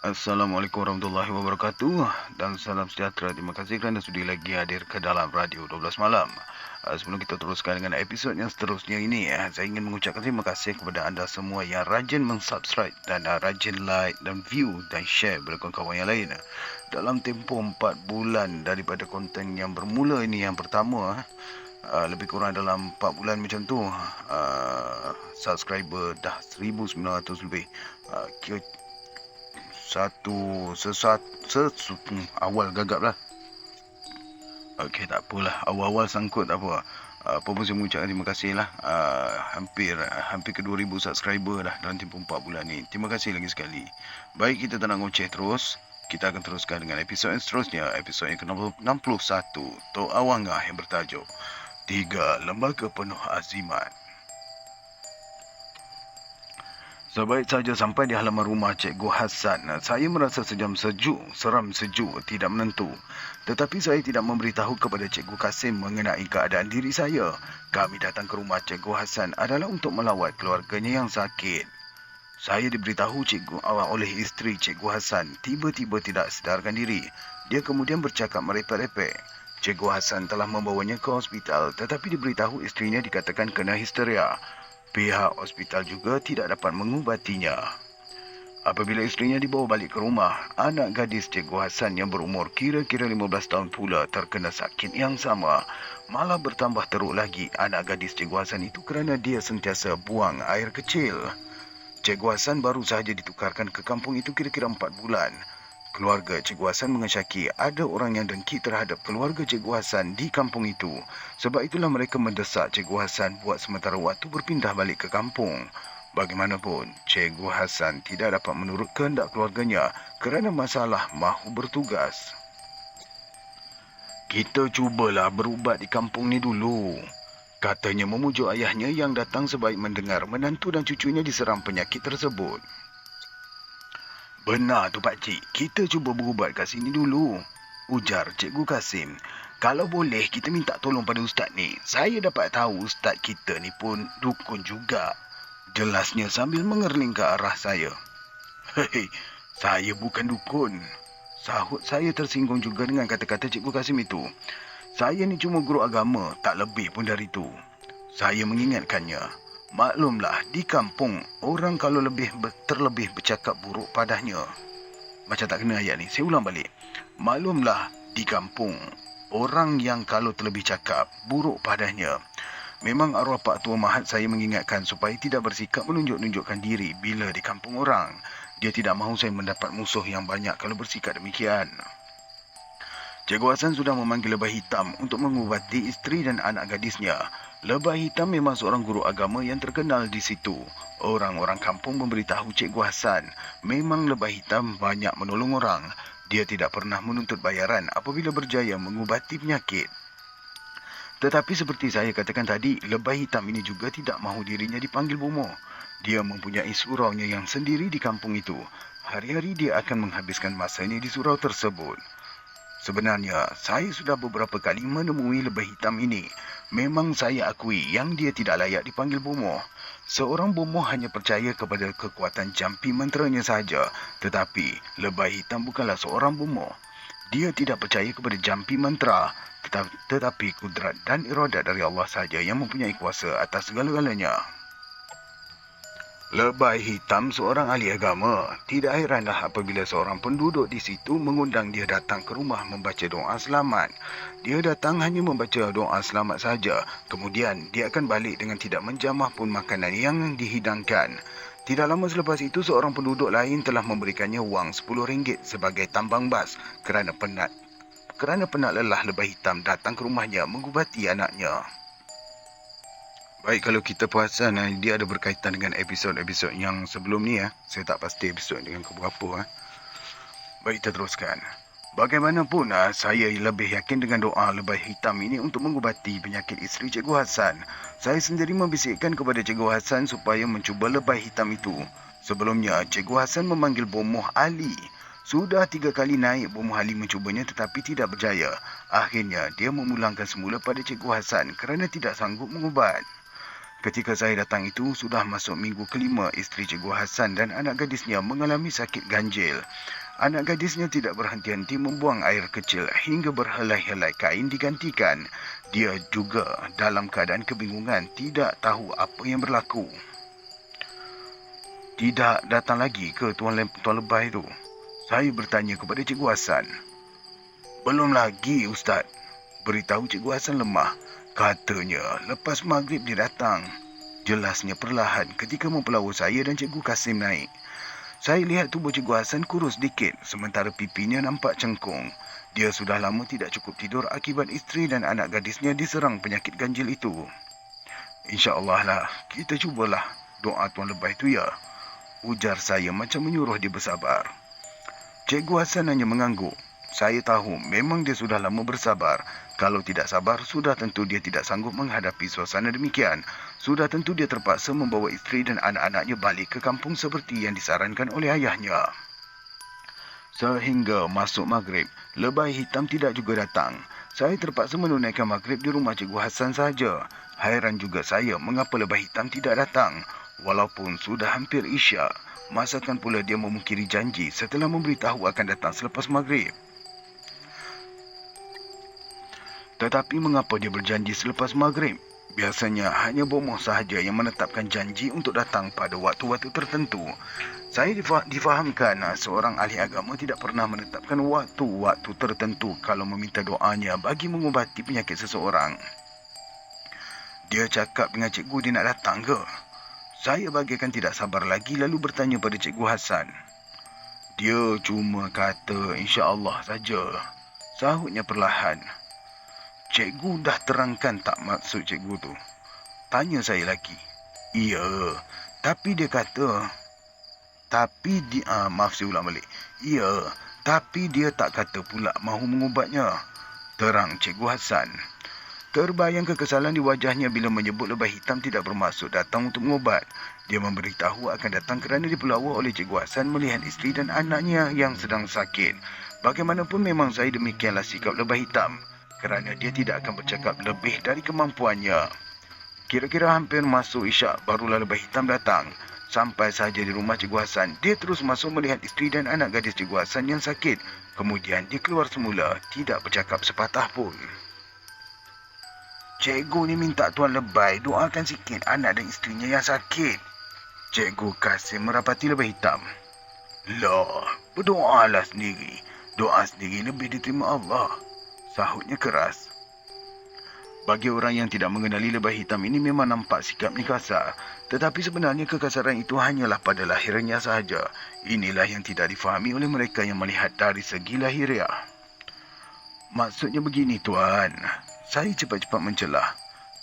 Assalamualaikum warahmatullahi wabarakatuh dan salam sejahtera. Terima kasih kerana sudi lagi hadir ke dalam Radio 12 Malam. Sebelum kita teruskan dengan episod yang seterusnya ini, saya ingin mengucapkan terima kasih kepada anda semua yang rajin mensubscribe dan rajin like dan view dan share kepada kawan-kawan yang lain. Dalam tempoh 4 bulan daripada konten yang bermula ini yang pertama, lebih kurang dalam 4 bulan macam tu, subscriber dah 1900 lebih. Awal gagap lah. Okey, tak apalah. Awal-awal sangkut tak apa. Apa pun saya mengucapkan terima kasih lah. Hampir ke 2000 subscriber dah dalam tempoh 4 bulan ni. Terima kasih lagi sekali. Baik, kita tak nak ngoceh terus. Kita akan teruskan dengan episod yang seterusnya. Episod yang ke-61. Tok Awangah yang bertajuk 3 Lembaga Penuh Azimat. Sebaik saja sampai di halaman rumah Cikgu Hasan, saya merasa seram sejuk, tidak menentu. Tetapi saya tidak memberitahu kepada Cikgu Kasim mengenai keadaan diri saya. Kami datang ke rumah Cikgu Hasan adalah untuk melawat keluarganya yang sakit. Saya diberitahu oleh isteri Cikgu Hasan tiba-tiba tidak sedarkan diri. Dia kemudian bercakap merepek-repek. Cikgu Hasan telah membawanya ke hospital, tetapi diberitahu isterinya dikatakan kena histeria. Pihak hospital juga tidak dapat mengubatinya. Apabila isterinya dibawa balik ke rumah, anak gadis Cikgu Hasan yang berumur kira-kira 15 tahun pula terkena sakit yang sama. Malah bertambah teruk lagi anak gadis Cikgu Hasan itu kerana dia sentiasa buang air kecil. Cikgu Hasan baru sahaja ditukarkan ke kampung itu kira-kira 4 bulan. Keluarga Cikgu Hasan mengesyaki ada orang yang dengki terhadap keluarga Cikgu Hasan di kampung itu. Sebab itulah mereka mendesak Cikgu Hasan buat sementara waktu berpindah balik ke kampung. Bagaimanapun, Cikgu Hasan tidak dapat menurut kehendak keluarganya kerana masalah mahu bertugas. Kita cubalah berubat di kampung ni dulu. Katanya memujuk ayahnya yang datang sebaik mendengar menantu dan cucunya diserang penyakit tersebut. Benar tu pakcik, kita cuba berubat kat sini dulu, ujar Cikgu Kasim. Kalau boleh kita minta tolong pada ustaz ni. Saya dapat tahu ustaz kita ni pun dukun juga, jelasnya sambil mengerling ke arah saya. Hei, saya bukan dukun, sahut saya tersinggung juga dengan kata-kata Cikgu Kasim itu. Saya ni cuma guru agama, tak lebih pun dari itu. Saya mengingatkannya. Maklumlah, di kampung, orang kalau terlebih bercakap buruk padanya. Macam tak kena ayat ni, saya ulang balik. Maklumlah, di kampung, orang yang kalau terlebih cakap buruk padanya. Memang arwah Pak Tua Mahat saya mengingatkan supaya tidak bersikap menunjuk-nunjukkan diri bila di kampung orang. Dia tidak mahu saya mendapat musuh yang banyak kalau bersikap demikian. Cikgu Hasan sudah memanggil Lebah Hitam untuk mengubati isteri dan anak gadisnya. Lebah Hitam memang seorang guru agama yang terkenal di situ. Orang-orang kampung memberitahu Cikgu Hasan, memang Lebah Hitam banyak menolong orang. Dia tidak pernah menuntut bayaran apabila berjaya mengubati penyakit. Tetapi seperti saya katakan tadi, Lebah Hitam ini juga tidak mahu dirinya dipanggil bomoh. Dia mempunyai suraunya yang sendiri di kampung itu. Hari-hari dia akan menghabiskan masanya di surau tersebut. Sebenarnya, saya sudah beberapa kali menemui Lebah Hitam ini. Memang saya akui yang dia tidak layak dipanggil bomoh. Seorang bomoh hanya percaya kepada kekuatan jampi menteranya sahaja. Tetapi, Lebah Hitam bukanlah seorang bomoh. Dia tidak percaya kepada jampi mentera. Tetapi kudrat dan iradat dari Allah sahaja yang mempunyai kuasa atas segala-galanya. Lebah Hitam seorang ahli agama. Tidak heranlah apabila seorang penduduk di situ mengundang dia datang ke rumah membaca doa selamat. Dia datang hanya membaca doa selamat saja. Kemudian dia akan balik dengan tidak menjamah pun makanan yang dihidangkan. Tidak lama selepas itu seorang penduduk lain telah memberikannya wang RM10 sebagai tambang bas kerana penat lelah Lebah Hitam datang ke rumahnya mengubati anaknya. Baik, kalau kita perasan dia ada berkaitan dengan episod-episod yang sebelum ni. Saya tak pasti episod dengan keberapa. Baik, kita teruskan. Bagaimanapun, saya lebih yakin dengan doa Lebah Hitam ini untuk mengubati penyakit isteri Cikgu Hasan. Saya sendiri membisikkan kepada Cikgu Hasan supaya mencuba Lebah Hitam itu. Sebelumnya, Cikgu Hasan memanggil bomoh Ali. Sudah 3 kali naik bomoh Ali mencubanya tetapi tidak berjaya. Akhirnya, dia memulangkan semula pada Cikgu Hasan kerana tidak sanggup mengubat. Ketika saya datang itu, sudah masuk minggu kelima isteri Cikgu Hasan dan anak gadisnya mengalami sakit ganjil. Anak gadisnya tidak berhenti-henti membuang air kecil hingga berhelai-helai kain digantikan. Dia juga dalam keadaan kebingungan, tidak tahu apa yang berlaku. Tidak datang lagi ke Tuan Lebah itu? Saya bertanya kepada Cikgu Hasan. Belum lagi, Ustaz. Beritahu Cikgu Hasan lemah. Katanya, lepas maghrib dia datang. Jelasnya perlahan ketika mempelawa saya dan Cikgu Kasim naik. Saya lihat tubuh Cikgu Hasan kurus sedikit, sementara pipinya nampak cengkung. Dia sudah lama tidak cukup tidur akibat isteri dan anak gadisnya diserang penyakit ganjil itu. InsyaAllah lah, kita cubalah doa Tuan Lebah itu ya. Ujar saya macam menyuruh dia bersabar. Cikgu Hasan hanya mengangguk. Saya tahu memang dia sudah lama bersabar. Kalau tidak sabar, sudah tentu dia tidak sanggup menghadapi suasana demikian. Sudah tentu dia terpaksa membawa isteri dan anak-anaknya balik ke kampung seperti yang disarankan oleh ayahnya. Sehingga masuk maghrib, lebah hitam tidak juga datang. Saya terpaksa menunaikan maghrib di rumah Cikgu Hasan saja. Hairan juga saya mengapa lebah hitam tidak datang. Walaupun sudah hampir isyak, masakan pula dia memungkiri janji setelah memberitahu akan datang selepas maghrib. Tetapi mengapa dia berjanji selepas maghrib? Biasanya hanya bomoh sahaja yang menetapkan janji untuk datang pada waktu-waktu tertentu. Saya difahamkan seorang ahli agama tidak pernah menetapkan waktu-waktu tertentu kalau meminta doanya bagi mengubati penyakit seseorang. Dia cakap dengan cikgu dia nak datang ke? Saya bagaikan tidak sabar lagi lalu bertanya pada Cikgu Hasan. Dia cuma kata insya-Allah saja. Sahutnya perlahan. Cikgu dah terangkan tak maksud cikgu tu? Tanya saya lagi. Ya, tapi dia kata... maaf saya ulang balik. Ya, tapi dia tak kata pula mahu mengubatnya. Terang Cikgu Hasan. Terbayang kekesalan di wajahnya bila menyebut lebah hitam tidak bermaksud datang untuk mengubat. Dia memberitahu akan datang kerana dipelawa oleh Cikgu Hasan melihat isteri dan anaknya yang sedang sakit. Bagaimanapun memang saya demikianlah sikap lebah hitam. Kerana dia tidak akan bercakap lebih dari kemampuannya. Kira-kira hampir masuk isyak barulah lebah hitam datang. Sampai saja di rumah Cikgu Hasan, dia terus masuk melihat isteri dan anak gadis Cikgu Hasan yang sakit. Kemudian dia keluar semula, tidak bercakap sepatah pun. Cikgu ni minta Tuan Lebah doakan sikit anak dan isterinya yang sakit. Cikgu Kasim merapati lebah hitam. Lah, berdoalah sendiri. Doa sendiri lebih diterima Allah. Sahutnya keras. Bagi orang yang tidak mengenali lebah hitam ini memang nampak sikapnya kasar. Tetapi sebenarnya kekasaran itu hanyalah pada lahirnya sahaja. Inilah yang tidak difahami oleh mereka yang melihat dari segi lahiriah. Maksudnya begini Tuan. Saya cepat-cepat mencelah.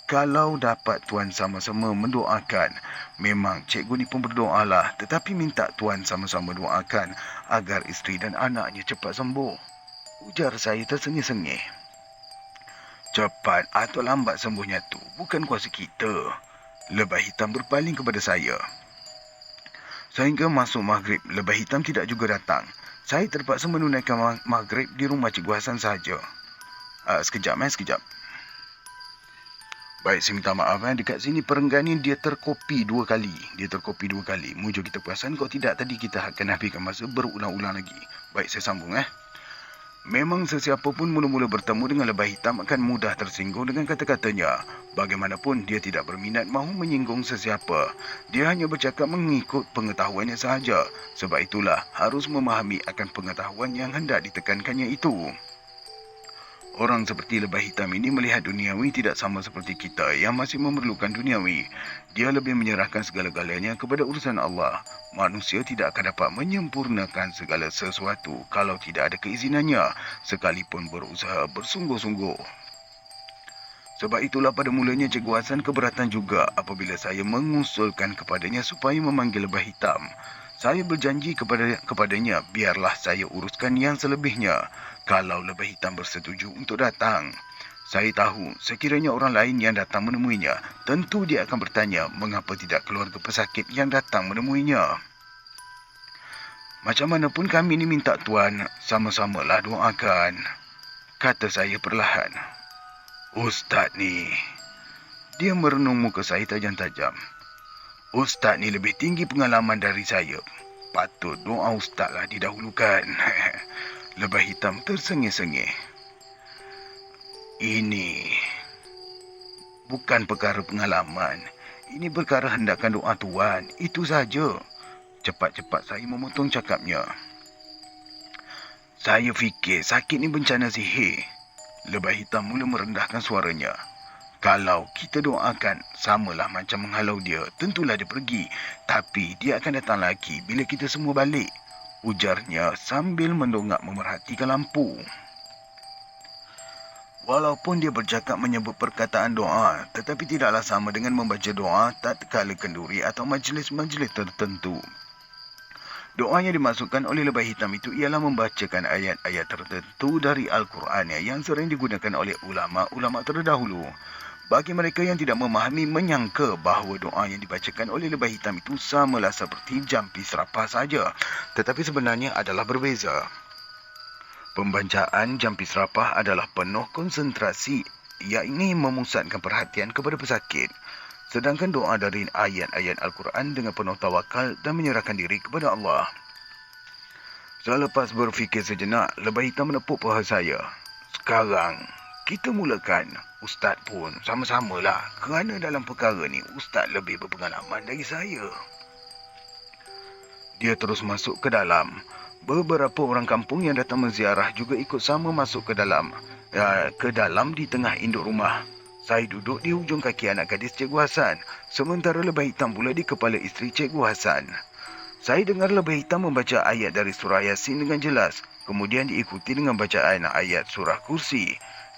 Kalau dapat Tuan sama-sama mendoakan. Memang cikgu ni pun berdoalah. Tetapi minta Tuan sama-sama doakan agar isteri dan anaknya cepat sembuh. Ujar saya tersengih-sengih. Cepat atau lambat sembuhnya tu bukan kuasa kita. Lebah hitam berpaling kepada saya. Sehingga masuk maghrib, lebah hitam tidak juga datang. Saya terpaksa menunaikan maghrib di rumah Cikgu Hasan sahaja. Sekejap. Baik, saya minta maaf. Dekat sini perenggan ni dia terkopi dua kali. Mujur kita perasan. Kalau tidak, tadi kita akan habiskan masa berulang-ulang lagi. Baik, saya sambung. Memang sesiapa pun mula-mula bertemu dengan lebah hitam akan mudah tersinggung dengan kata-katanya. Bagaimanapun, dia tidak berminat mahu menyinggung sesiapa. Dia hanya bercakap mengikut pengetahuannya sahaja. Sebab itulah harus memahami akan pengetahuan yang hendak ditekankannya itu. Orang seperti lebah hitam ini melihat duniawi tidak sama seperti kita yang masih memerlukan duniawi. Dia lebih menyerahkan segala-galanya kepada urusan Allah. Manusia tidak akan dapat menyempurnakan segala sesuatu kalau tidak ada keizinannya, sekalipun berusaha bersungguh-sungguh. Sebab itulah pada mulanya Cikgu Hasan keberatan juga apabila saya mengusulkan kepadanya supaya memanggil lebah hitam. Saya berjanji kepadanya biarlah saya uruskan yang selebihnya kalau lebah hitam bersetuju untuk datang. Saya tahu sekiranya orang lain yang datang menemuinya, tentu dia akan bertanya mengapa tidak keluarga pesakit yang datang menemuinya. Macam mana pun kami ni minta Tuan sama-samalah doakan, kata saya perlahan. Ustaz ni Dia merenung muka saya tajam-tajam. Ustaz ni lebih tinggi pengalaman dari saya. Patut doa ustaz lah didahulukan. Lebah hitam tersengih-sengih. Ini bukan perkara pengalaman. Ini perkara hendakkan doa Tuan. Itu saja. Cepat-cepat saya memotong cakapnya. Saya fikir sakit ni bencana sihir. Lebah hitam mula merendahkan suaranya. Kalau kita doakan, samalah macam menghalau dia. Tentulah dia pergi. Tapi dia akan datang lagi bila kita semua balik. Ujarnya sambil mendongak memerhatikan lampu. Walaupun dia bercakap menyebut perkataan doa, tetapi tidaklah sama dengan membaca doa tatkala kenduri atau majlis-majlis tertentu. Doa yang dimasukkan oleh lebah hitam itu ialah membacakan ayat-ayat tertentu dari Al-Quran yang sering digunakan oleh ulama-ulama terdahulu. Bagi mereka yang tidak memahami, menyangka bahawa doa yang dibacakan oleh lebah hitam itu samalah seperti jampi serapah saja. Tetapi sebenarnya adalah berbeza. Pembacaan jampi serapah adalah penuh konsentrasi yang ingin memusatkan perhatian kepada pesakit. Sedangkan doa dari ayat-ayat Al-Quran dengan penuh tawakal dan menyerahkan diri kepada Allah. Selepas berfikir sejenak, lebah hitam menepuk paha saya. Sekarang, kita mulakan. Ustaz pun sama-samalah. Kerana dalam perkara ni, Ustaz lebih berpengalaman dari saya. Dia terus masuk ke dalam. Beberapa orang kampung yang datang menziarah juga ikut sama masuk ke dalam di tengah induk rumah. Saya duduk di hujung kaki anak gadis Cikgu Hasan, sementara lebah hitam pula di kepala isteri Cikgu Hasan. Saya dengar lebah hitam membaca ayat dari surah Yasin dengan jelas, kemudian diikuti dengan bacaan ayat surah Kursi.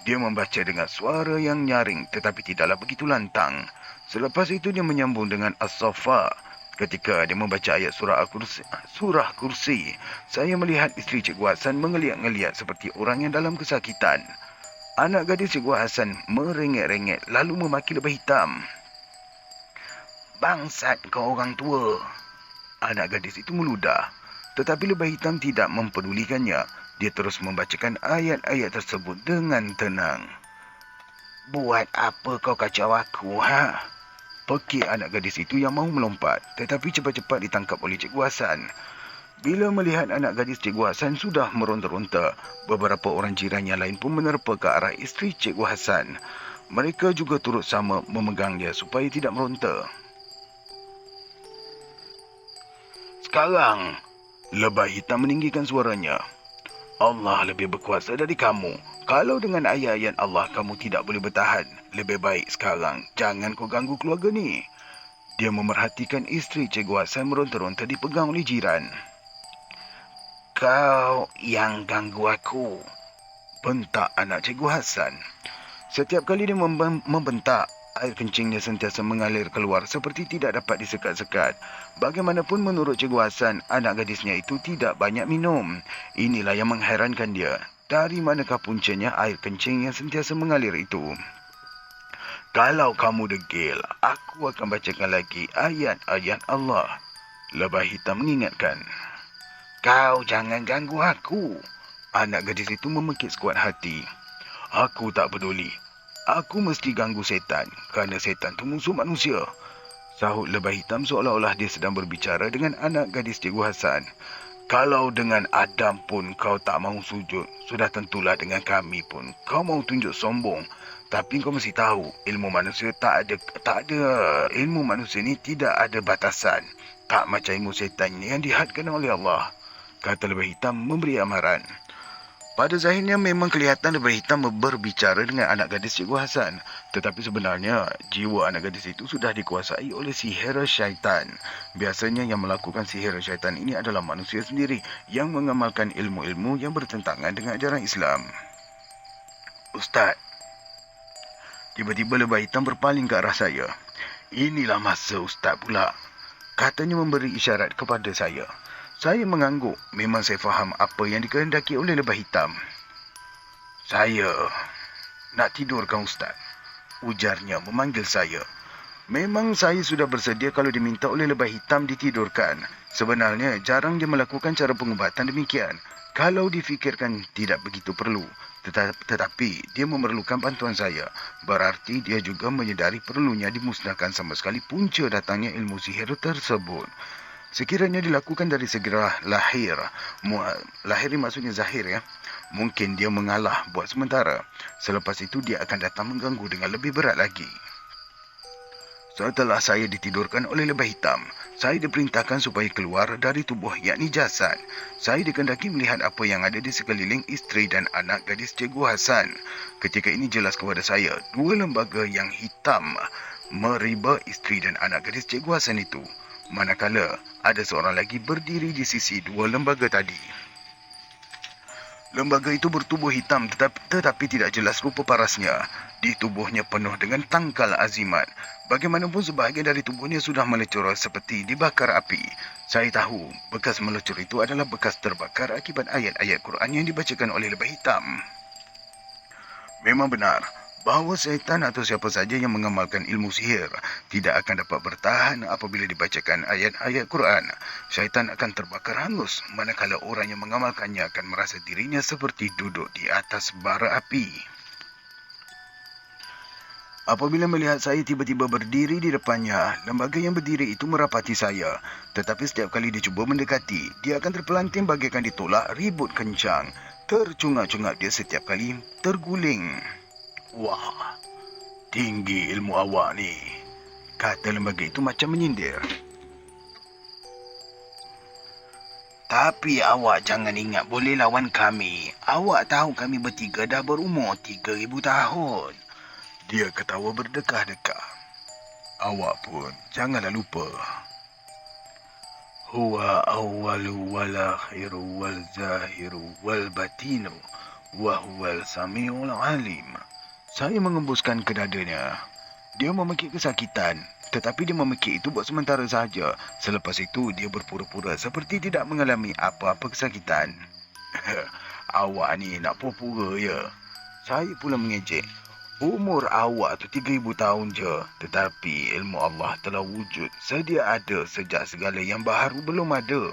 Dia membaca dengan suara yang nyaring tetapi tidaklah begitu lantang. Selepas itu dia menyambung dengan As-Saffat. Ketika dia membaca ayat surah Kursi, saya melihat isteri Cikgu Hasan mengeliat-ngeliat seperti orang yang dalam kesakitan. Anak gadis Cikgu Hasan merengek-rengek lalu memaki lebah hitam. Bangsat kau orang tua. Anak gadis itu meludah. Tetapi lebah hitam tidak mempedulikannya. Dia terus membacakan ayat-ayat tersebut dengan tenang. Buat apa kau kacau aku, ha? Pekik anak gadis itu yang mahu melompat. Tetapi cepat-cepat ditangkap oleh Cikgu Hasan. Bila melihat anak gadis Cikgu Hasan sudah meronta-ronta, beberapa orang jiran yang lain pun menerpa ke arah isteri Cikgu Hasan. Mereka juga turut sama memegang dia supaya tidak meronta. Sekarang, lebah hitam meninggikan suaranya. Allah lebih berkuasa dari kamu. Kalau dengan ayat-ayat Allah kamu tidak boleh bertahan, lebih baik sekarang jangan kau ganggu keluarga ni. Dia memerhatikan isteri Cikgu Hasan meronta-ronta dipegang oleh jiran. Kau yang ganggu aku, bentak anak Cikgu Hasan. Setiap kali dia membentak, air kencingnya sentiasa mengalir keluar seperti tidak dapat disekat-sekat. Bagaimanapun menurut Cikgu Hasan, anak gadisnya itu tidak banyak minum. Inilah yang mengherankan dia. Dari manakah puncanya air kencing yang sentiasa mengalir itu? Kalau kamu degil, aku akan bacakan lagi ayat-ayat Allah. Lebah hitam mengingatkan. Kau jangan ganggu aku. Anak gadis itu memekik sekuat hati. Aku tak peduli. Aku mesti ganggu setan kerana setan tu musuh manusia. Sahut lebah hitam seolah-olah dia sedang berbicara dengan anak gadis Cikgu Hasan. Kalau dengan Adam pun kau tak mahu sujud, sudah tentulah dengan kami pun kau mahu tunjuk sombong. Tapi kau mesti tahu, ilmu manusia ilmu manusia ni tidak ada batasan. Tak macam ilmu setan yang dihadkan oleh Allah, kata lebah hitam memberi amaran. Pada zahirnya memang kelihatan lebah hitam berbicara dengan anak gadis Cikgu Hasan. Tetapi sebenarnya, jiwa anak gadis itu sudah dikuasai oleh sihir syaitan. Biasanya yang melakukan sihir syaitan ini adalah manusia sendiri yang mengamalkan ilmu-ilmu yang bertentangan dengan ajaran Islam. Ustaz, tiba-tiba lebah hitam berpaling ke arah saya. Inilah masa Ustaz pula. Katanya memberi isyarat kepada saya. Saya mengangguk. Memang saya faham apa yang dikehendaki oleh lebah hitam. Saya nak tidurkan Ustaz, ujarnya memanggil saya. Memang saya sudah bersedia kalau diminta oleh lebah hitam ditidurkan. Sebenarnya jarang dia melakukan cara pengubatan demikian. Kalau difikirkan tidak begitu perlu, tetapi dia memerlukan bantuan saya, berarti dia juga menyedari perlunya dimusnahkan sama sekali punca datangnya ilmu sihir tersebut. Sekiranya dilakukan dari segera lahir, lahir ni maksudnya zahir ya, mungkin dia mengalah buat sementara. Selepas itu dia akan datang mengganggu dengan lebih berat lagi. Setelah saya ditidurkan oleh lebah hitam, saya diperintahkan supaya keluar dari tubuh yakni jasad. Saya dikehendaki melihat apa yang ada di sekeliling isteri dan anak gadis Cikgu Hasan. Ketika ini jelas kepada saya, dua lembaga yang hitam meriba isteri dan anak gadis Cikgu Hasan itu. Manakala ada seorang lagi berdiri di sisi dua lembaga tadi. Lembaga itu bertubuh hitam tetapi tidak jelas rupa parasnya. Di tubuhnya penuh dengan tangkal azimat. Bagaimanapun sebahagian dari tubuhnya sudah melecur seperti dibakar api. Saya tahu bekas melecur itu adalah bekas terbakar akibat ayat-ayat Quran yang dibacakan oleh lebah hitam. Memang benar bahawa syaitan atau siapa saja yang mengamalkan ilmu sihir tidak akan dapat bertahan apabila dibacakan ayat-ayat Quran. Syaitan akan terbakar hangus, manakala orang yang mengamalkannya akan merasa dirinya seperti duduk di atas bara api. Apabila melihat saya tiba-tiba berdiri di depannya, lembaga yang berdiri itu merapati saya. Tetapi setiap kali dia cuba mendekati, dia akan terpelanting bagaikan ditolak ribut kencang. Tercungak-cungak dia setiap kali terguling. Wah, tinggi ilmu awak ni, kata lembaga itu macam menyindir. Tapi awak jangan ingat boleh lawan kami. Awak tahu kami bertiga dah berumur 3,000 tahun. Dia ketawa berdekah-dekah. Awak pun janganlah lupa. Huwa awwalu wal akhiru wal zahiru wal batinu wa huwal samiul alim. Saya mengembuskan ke dadanya. Dia memekik kesakitan, tetapi dia memekik itu buat sementara sahaja. Selepas itu, dia berpura-pura seperti tidak mengalami apa-apa kesakitan. Awak ni nak pura-pura ya? Saya pula mengejek. Umur awak tu 3,000 tahun je. Tetapi ilmu Allah telah wujud. Sedia ada sejak segala yang baharu belum ada.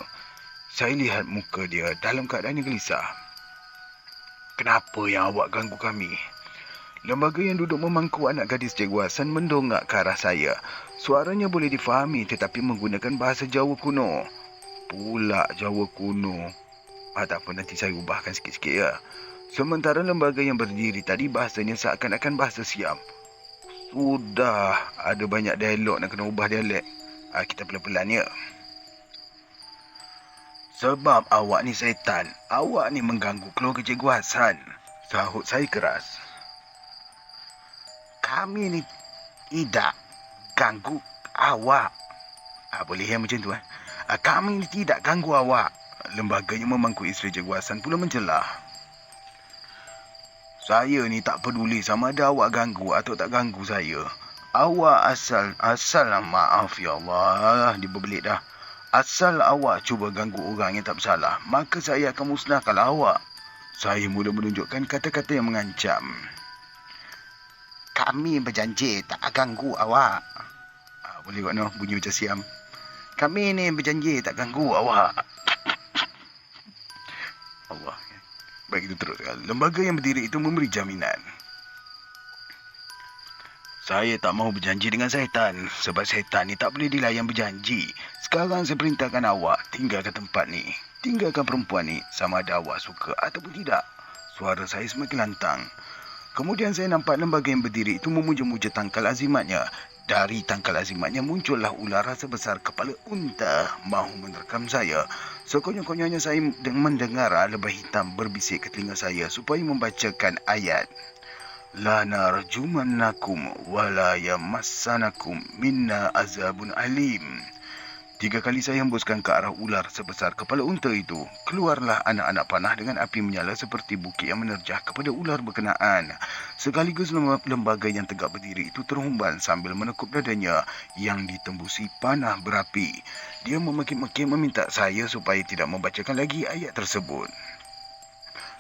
Saya lihat muka dia dalam keadaan yang gelisah. Kenapa yang awak ganggu kami? Lembaga yang duduk memangku anak gadis Cikgu Hasan mendongak ke arah saya. Suaranya boleh difahami tetapi menggunakan bahasa Jawa kuno. Pula Jawa kuno. Tak apa, nanti saya ubahkan sikit-sikit ya. Sementara lembaga yang berdiri tadi bahasanya seakan-akan bahasa Siam. Sudah ada banyak dialog nak kena ubah dialek. Kita pelan-pelan ya. Sebab awak ni syaitan. Awak ni mengganggu keluarga Cikgu Hasan. Sahut saya keras. Kami ni tidak ganggu awak. Boleh ya macam tu. Kami ni tidak ganggu awak. Lembaga yang memangku isteri Cikgu Hasan pula mencelah. Saya ni tak peduli sama ada awak ganggu atau tak ganggu saya. Awak asal maaf ya Allah, diberbelit dah. Asal awak cuba ganggu orang yang tak bersalah, maka saya akan musnahkan awak. Saya mula menunjukkan kata-kata yang mengancam. Kami berjanji tak ganggu awak. Boleh buat no, bunyi macam Siam. Kami ni berjanji tak ganggu awak. Allah. Baik, itu terus. Lembaga yang berdiri itu memberi jaminan. Saya tak mahu berjanji dengan syaitan. Sebab syaitan ni tak boleh dilayan berjanji. Sekarang saya perintahkan awak tinggalkan tempat ni. Tinggalkan perempuan ni sama ada awak suka ataupun tidak. Suara saya semakin lantang. Kemudian saya nampak lembaga yang berdiri itu memuja-muja tangkal azimatnya. Dari tangkal azimatnya muncullah ular sebesar kepala unta mahu menerkam saya. Sekonyong-konyongnya saya mendengar lebah hitam berbisik ke telinga saya supaya membacakan ayat. La narjumannakum wa la yamassanakum minna azabun alim. 3 kali saya hembuskan ke arah ular sebesar kepala unta itu. Keluarlah anak-anak panah dengan api menyala seperti bukit yang menerjah kepada ular berkenaan. Sekaligus lembaga yang tegak berdiri itu terhumban sambil menekuk dadanya yang ditembusi panah berapi. Dia memaki-maki meminta saya supaya tidak membacakan lagi ayat tersebut.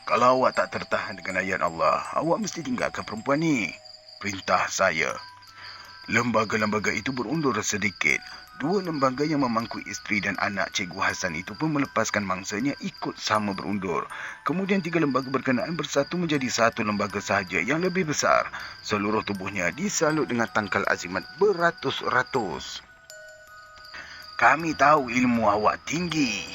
Kalau awak tak tertahan dengan ayat Allah, awak mesti tinggalkan perempuan ni. Perintah saya. Lembaga-lembaga itu berundur sedikit. Dua lembaga yang memangku isteri dan anak Cikgu Hasan itu pun melepaskan mangsanya ikut sama berundur. Kemudian tiga lembaga berkenaan bersatu menjadi satu lembaga sahaja yang lebih besar. Seluruh tubuhnya disalut dengan tangkal azimat beratus-ratus. Kami tahu ilmu awak tinggi.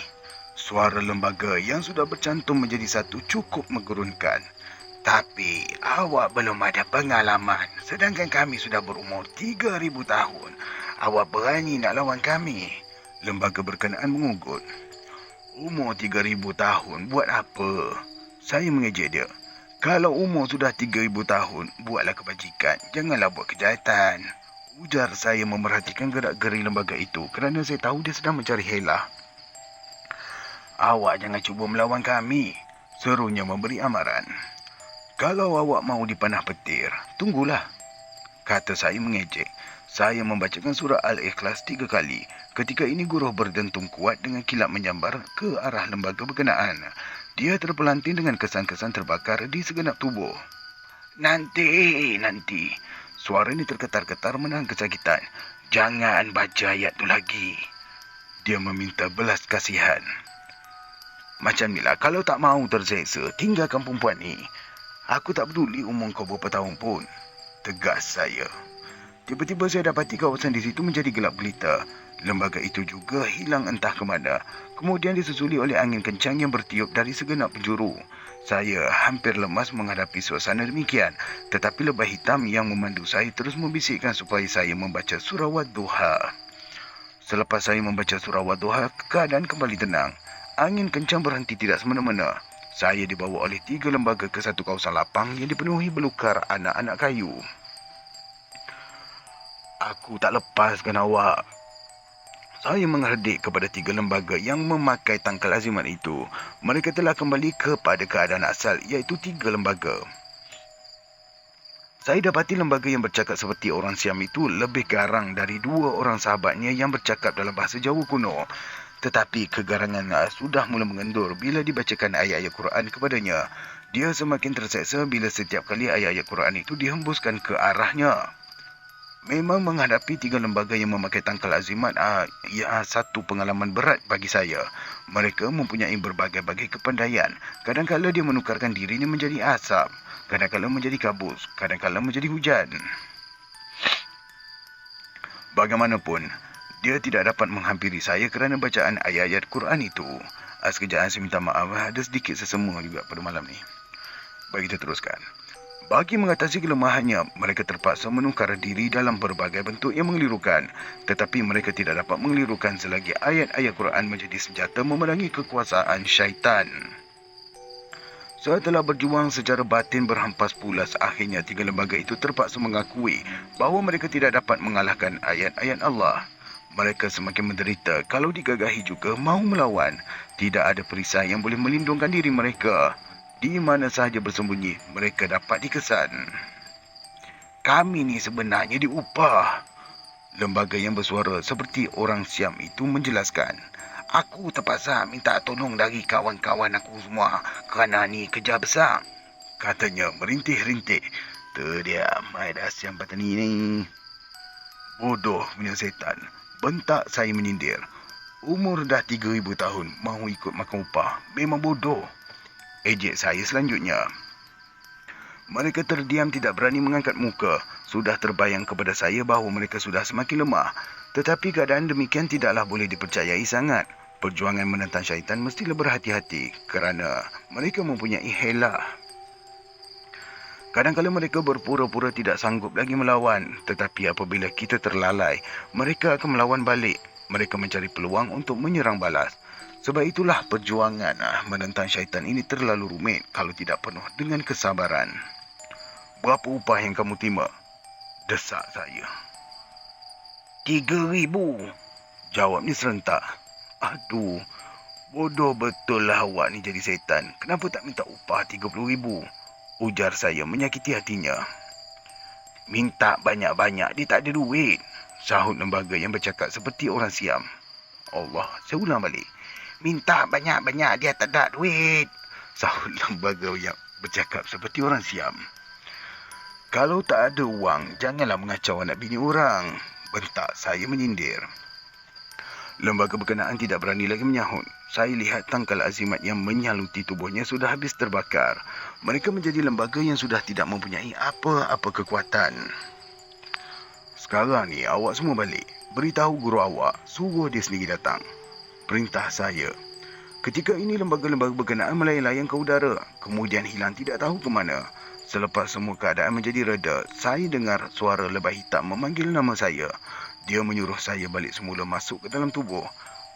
Suara lembaga yang sudah bercantum menjadi satu cukup menggerunkan. Tapi awak belum ada pengalaman, sedangkan kami sudah berumur 3,000 tahun. Awak berani nak lawan kami? Lembaga berkenaan mengugut. Umur 3,000 tahun buat apa? Saya mengejek dia. Kalau umur sudah 3,000 tahun, buatlah kebajikan. Janganlah buat kejahatan. Ujar saya memerhatikan gerak-geri lembaga itu kerana saya tahu dia sedang mencari helah. Awak jangan cuba melawan kami, serunya memberi amaran. Kalau awak mahu dipanah petir, tunggulah, kata saya mengejek. Saya membacakan surah Al-Ikhlas 3 kali. Ketika ini guruh berdentum kuat dengan kilat menyambar ke arah lembaga berkenaan. Dia terpelanting dengan kesan-kesan terbakar di segenap tubuh. Nanti. Suara ini terketar-ketar menahan kesakitan. Jangan baca ayat tu lagi. Dia meminta belas kasihan. Macam inilah, kalau tak mahu terseksa, tinggalkan perempuan ni. Aku tak peduli umur kau berapa tahun pun. Tegas saya. Tiba-tiba saya dapati kawasan di situ menjadi gelap gelita. Lembaga itu juga hilang entah ke mana. Kemudian disusuli oleh angin kencang yang bertiup dari segenap penjuru. Saya hampir lemas menghadapi suasana demikian. Tetapi lebah hitam yang memandu saya terus membisikkan supaya saya membaca surah Wadduha. Selepas saya membaca surah Wadduha, keadaan kembali tenang. Angin kencang berhenti tidak semena-mena. Saya dibawa oleh 3 lembaga ke satu kawasan lapang yang dipenuhi belukar anak-anak kayu. Aku tak lepaskan awak. Saya mengherdik kepada 3 lembaga yang memakai tangkal azimat itu. Mereka telah kembali kepada keadaan asal, iaitu 3 lembaga. Saya dapati lembaga yang bercakap seperti orang Siam itu lebih garang dari 2 orang sahabatnya yang bercakap dalam bahasa Jawa kuno. Tetapi kegarangannya sudah mula mengendur bila dibacakan ayat-ayat Quran kepadanya. Dia semakin terseksa bila setiap kali ayat-ayat Quran itu dihembuskan ke arahnya. Memang menghadapi 3 lembaga yang memakai tangkal azimat ia satu pengalaman berat bagi saya. Mereka mempunyai berbagai-bagai kepandaian. Kadang-kadang dia menukarkan dirinya menjadi asap. Kadang-kadang menjadi kabus. Kadang-kadang menjadi hujan. Bagaimanapun, dia tidak dapat menghampiri saya kerana bacaan ayat-ayat Quran itu. Sekejap saya minta maaf, ada sedikit sesama juga pada malam ni. Baik, kita teruskan. Bagi mengatasi kelemahannya, mereka terpaksa menukar diri dalam berbagai bentuk yang mengelirukan. Tetapi mereka tidak dapat mengelirukan selagi ayat-ayat Quran menjadi senjata memerangi kekuasaan syaitan. Setelah berjuang secara batin berhampas pulas, akhirnya 3 lembaga itu terpaksa mengakui bahawa mereka tidak dapat mengalahkan ayat-ayat Allah. Mereka semakin menderita kalau digagahi juga mahu melawan. Tidak ada perisai yang boleh melindungkan diri mereka. Di mana sahaja bersembunyi, mereka dapat dikesan. Kami ni sebenarnya diupah. Lembaga yang bersuara seperti orang Siam itu menjelaskan. Aku terpaksa minta tolong dari kawan-kawan aku semua kerana ni kerja besar. Katanya merintih-rintih. Terdiam, ada Siam Patani ni. Bodoh punya setan. Bentak saya menyindir. Umur dah 3,000 tahun, mahu ikut makan upah. Memang bodoh. Ejek saya selanjutnya. Mereka terdiam tidak berani mengangkat muka. Sudah terbayang kepada saya bahawa mereka sudah semakin lemah. Tetapi keadaan demikian tidaklah boleh dipercayai sangat. Perjuangan menentang syaitan mestilah berhati-hati kerana mereka mempunyai helah. Kadang-kadang mereka berpura-pura tidak sanggup lagi melawan. Tetapi apabila kita terlalai, mereka akan melawan balik. Mereka mencari peluang untuk menyerang balas. Sebab itulah perjuangan menentang syaitan ini terlalu rumit kalau tidak penuh dengan kesabaran. Berapa upah yang kamu terima? Desak saya. 3,000. Jawabnya serentak. Aduh, bodoh betul lah awak ni jadi setan. Kenapa tak minta upah 30,000? Ujar saya menyakiti hatinya. Minta banyak-banyak, dia tak ada duit. Sahut lembaga yang bercakap seperti orang Siam. Allah, saya ulang balik. Minta banyak-banyak, dia tak ada duit. Sahut lembaga yang bercakap seperti orang Siam. Kalau tak ada wang, janganlah mengacau anak bini orang. Bentak saya menyindir. Lembaga berkenaan tidak berani lagi menyahut. Saya lihat tangkal azimat yang menyaluti tubuhnya sudah habis terbakar. Mereka menjadi lembaga yang sudah tidak mempunyai apa-apa kekuatan. Sekarang ni awak semua balik. Beritahu guru awak, suruh dia sendiri datang. Perintah saya. Ketika ini lembaga-lembaga berkenaan melayang-layang ke udara, kemudian hilang tidak tahu ke mana. Selepas semua keadaan menjadi reda, saya dengar suara lebah hitam memanggil nama saya. Dia menyuruh saya balik semula masuk ke dalam tubuh.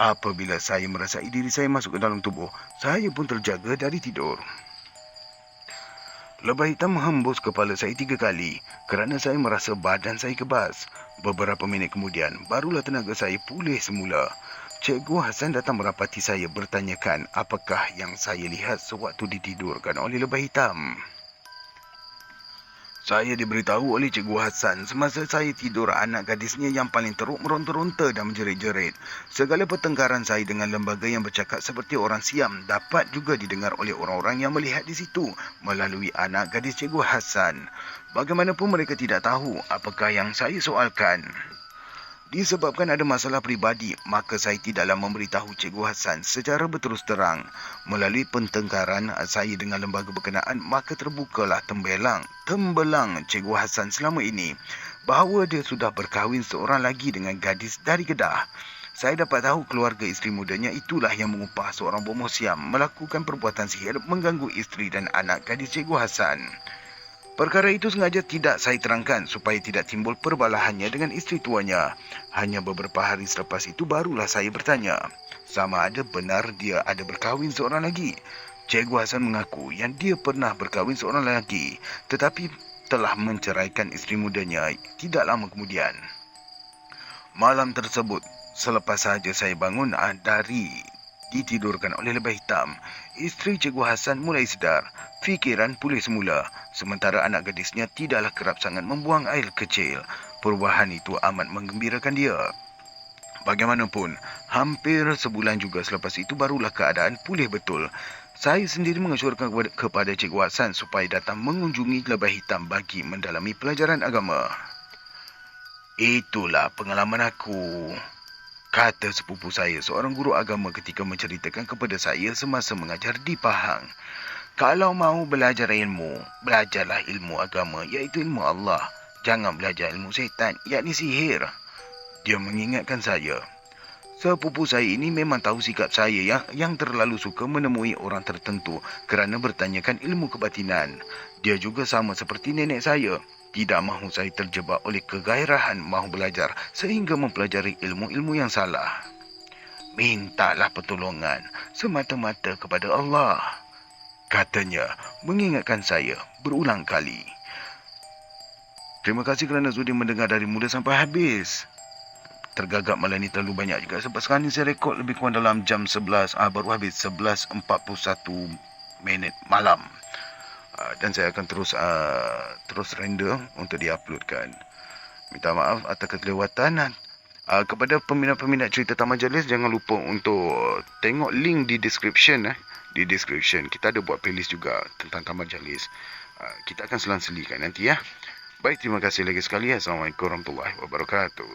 Apabila saya merasai diri saya masuk ke dalam tubuh, saya pun terjaga dari tidur. Lebah hitam menghembus kepala saya 3 kali kerana saya merasa badan saya kebas. Beberapa minit kemudian, barulah tenaga saya pulih semula. Cikgu Hasan datang merapati saya bertanyakan apakah yang saya lihat sewaktu ditidurkan oleh lebah hitam. Saya diberitahu oleh Cikgu Hasan semasa saya tidur anak gadisnya yang paling teruk meronta-ronta dan menjerit-jerit. Segala pertengkaran saya dengan lembaga yang bercakap seperti orang siam dapat juga didengar oleh orang-orang yang melihat di situ melalui anak gadis Cikgu Hasan. Bagaimanapun mereka tidak tahu apakah yang saya soalkan. Disebabkan ada masalah peribadi, maka saya tidaklah memberitahu Cikgu Hasan secara berterus terang. Melalui pertengkaran saya dengan lembaga berkenaan, maka terbukalah tembelang Cikgu Hasan selama ini bahawa dia sudah berkahwin seorang lagi dengan gadis dari Kedah. Saya dapat tahu keluarga isteri mudanya itulah yang mengupah seorang bomoh siam melakukan perbuatan sihir mengganggu isteri dan anak gadis Cikgu Hasan. Perkara itu sengaja tidak saya terangkan supaya tidak timbul perbalahannya dengan isteri tuanya. Hanya beberapa hari selepas itu barulah saya bertanya, sama ada benar dia ada berkahwin seorang lagi. Cikgu Hasan mengaku yang dia pernah berkahwin seorang lagi, tetapi telah menceraikan isteri mudanya tidak lama kemudian. Malam tersebut, selepas sahaja saya bangun dari ditidurkan oleh lebah hitam, isteri Cikgu Hasan mulai sedar. Fikiran pulih semula, sementara anak gadisnya tidaklah kerap sangat membuang air kecil. Perubahan itu amat menggembirakan dia. Bagaimanapun, hampir sebulan juga selepas itu barulah keadaan pulih betul. Saya sendiri mengesyorkan kepada Cikgu Hasan supaya datang mengunjungi lebah hitam bagi mendalami pelajaran agama. Itulah pengalaman aku, kata sepupu saya, seorang guru agama ketika menceritakan kepada saya semasa mengajar di Pahang. Kalau mahu belajar ilmu, belajarlah ilmu agama, iaitu ilmu Allah. Jangan belajar ilmu syaitan, yakni sihir. Dia mengingatkan saya. Sepupu saya ini memang tahu sikap saya yang terlalu suka menemui orang tertentu kerana bertanyakan ilmu kebatinan. Dia juga sama seperti nenek saya. Tidak mahu saya terjebak oleh kegairahan mahu belajar sehingga mempelajari ilmu-ilmu yang salah. Mintalah pertolongan semata-mata kepada Allah, katanya mengingatkan saya berulang kali. Terima kasih kerana sudi mendengar dari mula sampai habis. Tergagap malam ni terlalu banyak juga sebab sekarang ni saya rekod lebih kurang dalam jam 11, baru habis 11.41 minit malam. Dan saya akan terus render untuk diuploadkan. Minta maaf atas kelewatan. Kepada peminat-peminat cerita Taman Jalis, jangan lupa untuk tengok link di description. Di description kita ada buat playlist juga tentang Taman Jalis. Kita akan selang-selikan nanti ya. Baik, terima kasih lagi sekali. Assalamualaikum warahmatullahi wabarakatuh.